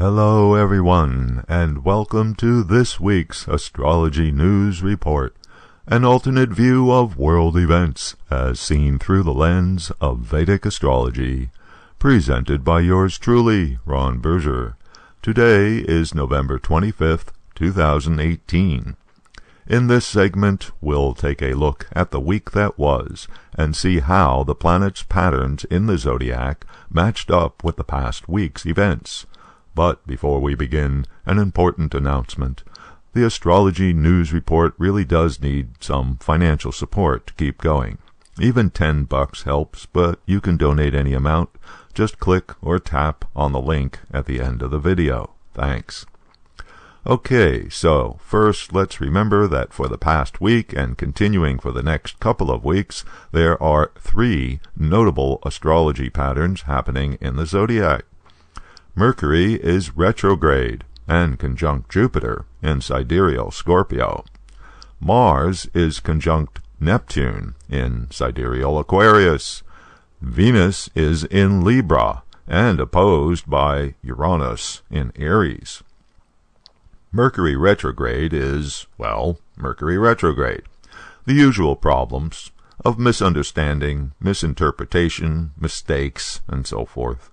Hello everyone, and welcome to this week's Astrology News Report, an alternate view of world events as seen through the lens of Vedic astrology, presented by yours truly, Ron Berger. Today is November 25th, 2018. In this segment, we'll take a look at the week that was and see how the planets' patterns in the zodiac matched up with the past week's events. But before we begin, an important announcement. The Astrology News Report really does need some financial support to keep going. Even $10 helps, but you can donate any amount. Just click or tap on the link at the end of the video. Thanks. Okay, so first let's remember that for the past week and continuing for the next couple of weeks, there are 3 notable astrology patterns happening in the zodiac. Mercury is retrograde and conjunct Jupiter in sidereal Scorpio. Mars is conjunct Neptune in sidereal Aquarius. Venus is in Libra and opposed by Uranus in Aries. Mercury retrograde is, well, Mercury retrograde. The usual problems of misunderstanding, misinterpretation, mistakes, and so forth.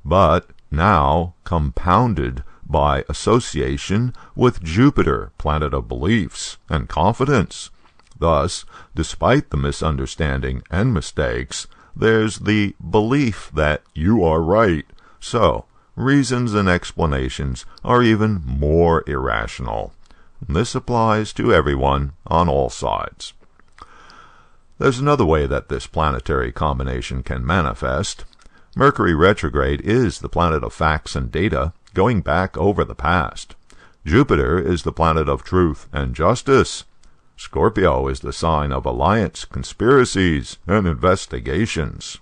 But now compounded by association with Jupiter, planet of beliefs and confidence. Thus, despite the misunderstanding and mistakes, there's the belief that you are right. So, reasons and explanations are even more irrational. This applies to everyone on all sides. There's another way that this planetary combination can manifest. Mercury retrograde is the planet of facts and data, going back over the past. Jupiter is the planet of truth and justice. Scorpio is the sign of alliance, conspiracies, and investigations.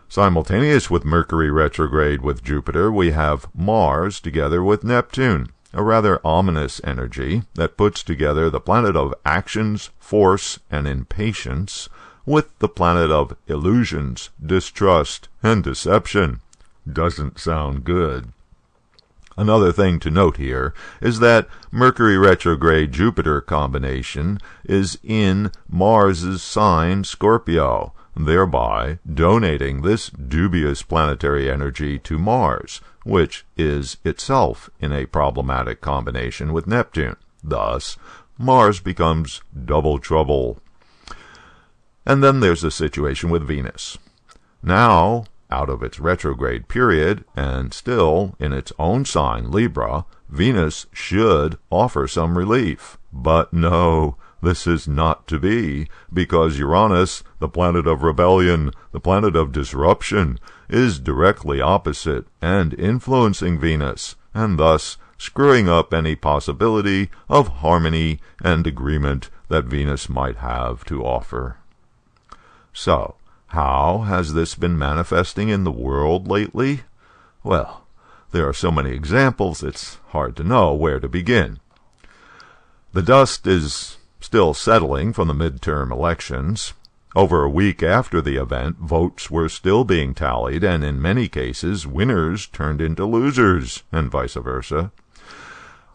Simultaneous with Mercury retrograde with Jupiter, we have Mars together with Neptune, a rather ominous energy that puts together the planet of actions, force, and impatience, with the planet of illusions, distrust, and deception. Doesn't sound good. Another thing to note here is that Mercury retrograde Jupiter combination is in Mars's sign Scorpio, thereby donating this dubious planetary energy to Mars, which is itself in a problematic combination with Neptune. Thus, Mars becomes double trouble. And then there's the situation with Venus. Now, out of its retrograde period, and still in its own sign, Libra, Venus should offer some relief. But no, this is not to be, because Uranus, the planet of rebellion, the planet of disruption, is directly opposite and influencing Venus, and thus screwing up any possibility of harmony and agreement that Venus might have to offer. So, how has this been manifesting in the world lately? Well, there are so many examples, it's hard to know where to begin. The dust is still settling from the midterm elections. Over a week after the event, votes were still being tallied, and in many cases, winners turned into losers, and vice versa.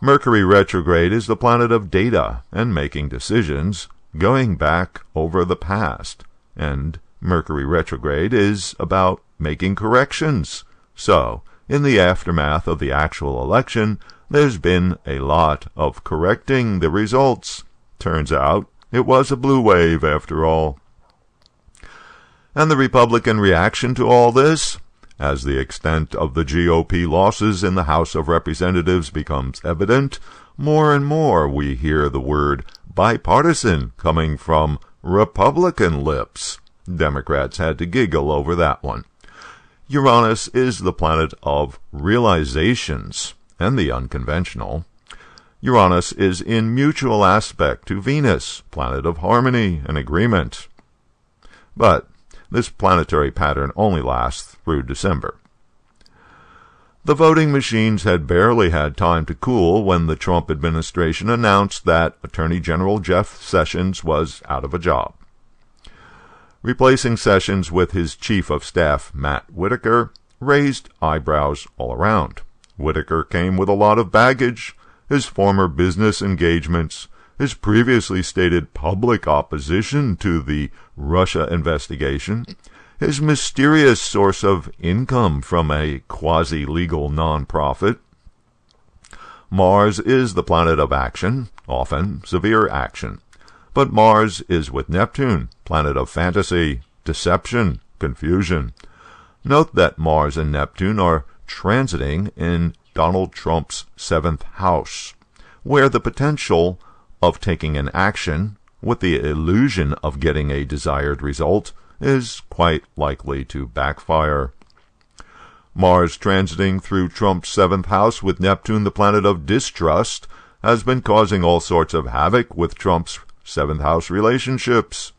Mercury retrograde is the planet of data and making decisions, going back over the past. And Mercury retrograde is about making corrections. So, in the aftermath of the actual election, there's been a lot of correcting the results. Turns out, it was a blue wave after all. And the Republican reaction to all this? As the extent of the GOP losses in the House of Representatives becomes evident, more and more we hear the word bipartisan coming from Republican lips. Democrats had to giggle over that one. Uranus is the planet of realizations and the unconventional. Uranus is in mutual aspect to Venus, planet of harmony and agreement. But this planetary pattern only lasts through December. The voting machines had barely had time to cool when the Trump administration announced that Attorney General Jeff Sessions was out of a job. Replacing Sessions with his Chief of Staff, Matt Whitaker, raised eyebrows all around. Whitaker came with a lot of baggage, his former business engagements, his previously stated public opposition to the Russia investigation, his mysterious source of income from a quasi-legal non-profit. Mars is the planet of action, often severe action. But Mars is with Neptune, planet of fantasy, deception, confusion. Note that Mars and Neptune are transiting in Donald Trump's 7th house, where the potential of taking an action with the illusion of getting a desired result is quite likely to backfire. Mars transiting through Trump's 7th house with Neptune, the planet of distrust, has been causing all sorts of havoc with Trump's 7th house relationships.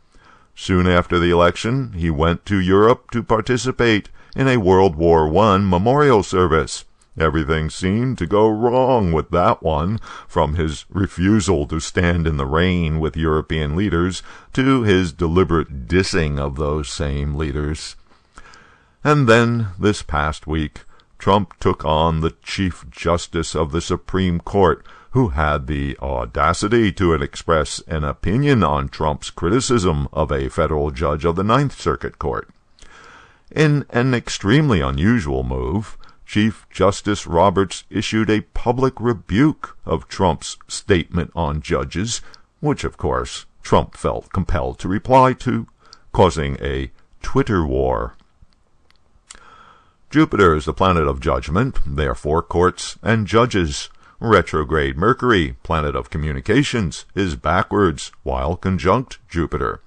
Soon after the election, he went to Europe to participate in a World War I memorial service. Everything seemed to go wrong with that one, from his refusal to stand in the rain with European leaders to his deliberate dissing of those same leaders. And then, this past week, Trump took on the Chief Justice of the Supreme Court, who had the audacity to express an opinion on Trump's criticism of a federal judge of the Ninth Circuit Court. In an extremely unusual move, Chief Justice Roberts issued a public rebuke of Trump's statement on judges, which, of course, Trump felt compelled to reply to, causing a Twitter war. Jupiter is the planet of judgment, therefore courts and judges. Retrograde Mercury, planet of communications, is backwards while conjunct Jupiter.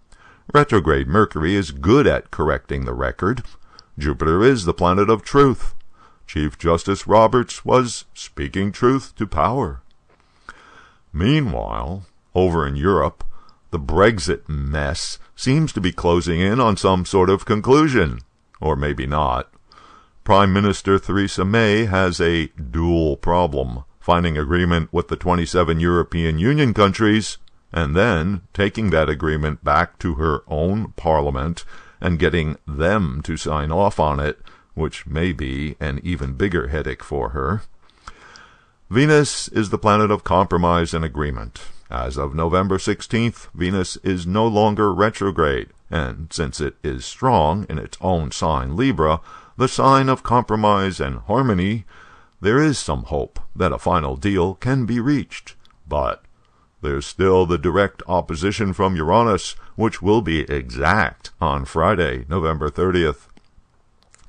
Retrograde Mercury is good at correcting the record. Jupiter is the planet of truth. Chief Justice Roberts was speaking truth to power. Meanwhile, over in Europe, the Brexit mess seems to be closing in on some sort of conclusion. Or maybe not. Prime Minister Theresa May has a dual problem, finding agreement with the 27 European Union countries, and then taking that agreement back to her own parliament and getting them to sign off on it, which may be an even bigger headache for her. Venus is the planet of compromise and agreement. As of November 16th, Venus is no longer retrograde, and since it is strong in its own sign Libra, the sign of compromise and harmony, there is some hope that a final deal can be reached. But there's still the direct opposition from Uranus, which will be exact on Friday, November 30th.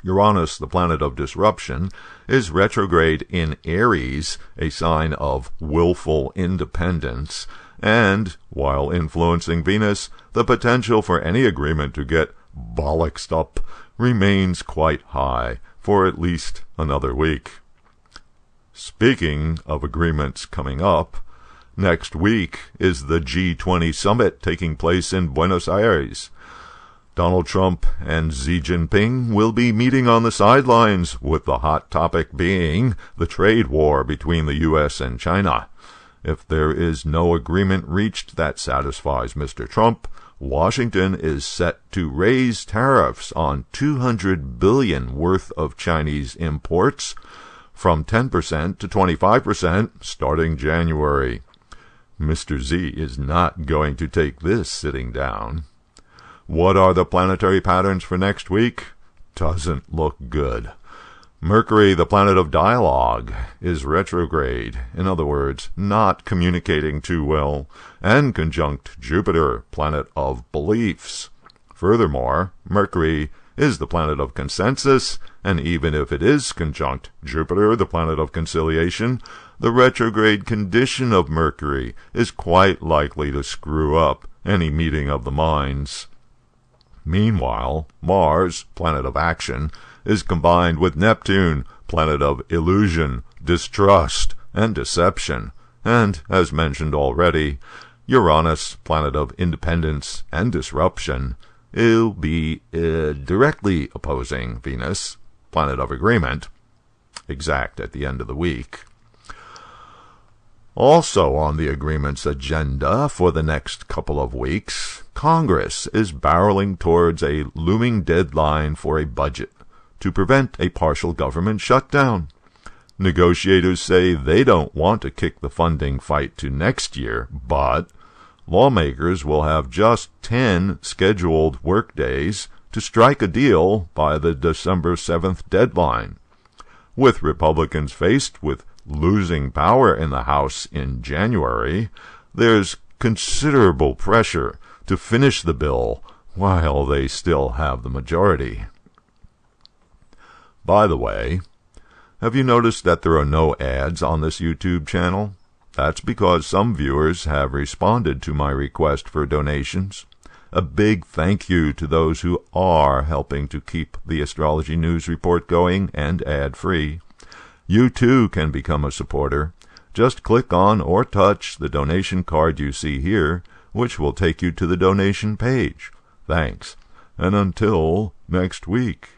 Uranus, the planet of disruption, is retrograde in Aries, a sign of willful independence, and, while influencing Venus, the potential for any agreement to get bollocksed up remains quite high for at least another week. Speaking of agreements coming up, next week is the G20 summit taking place in Buenos Aires. Donald Trump and Xi Jinping will be meeting on the sidelines, with the hot topic being the trade war between the U.S. and China. If there is no agreement reached that satisfies Mr. Trump, Washington is set to raise tariffs on $200 billion worth of Chinese imports from 10% to 25% starting January. Mr. Xi is not going to take this sitting down. What are the planetary patterns for next week? Doesn't look good. Mercury, the planet of dialogue, is retrograde, in other words, not communicating too well, and conjunct Jupiter, planet of beliefs. Furthermore, Mercury is the planet of consensus, and even if it is conjunct Jupiter, the planet of conciliation, the retrograde condition of Mercury is quite likely to screw up any meeting of the minds. Meanwhile, Mars, planet of action, is combined with Neptune, planet of illusion, distrust, and deception, and, as mentioned already, Uranus, planet of independence and disruption, will be directly opposing Venus, planet of agreement, exact at the end of the week. Also on the agreements agenda for the next couple of weeks, Congress is barreling towards a looming deadline for a budget to prevent a partial government shutdown. Negotiators say they don't want to kick the funding fight to next year, but lawmakers will have just 10 scheduled workdays to strike a deal by the December 7th deadline. With Republicans faced with losing power in the House in January, there's considerable pressure to finish the bill while they still have the majority. By the way, have you noticed that there are no ads on this YouTube channel? That's because some viewers have responded to my request for donations. A big thank you to those who are helping to keep the Astrology News Report going and ad-free. You too can become a supporter. Just click on or touch the donation card you see here, which will take you to the donation page. Thanks, and until next week.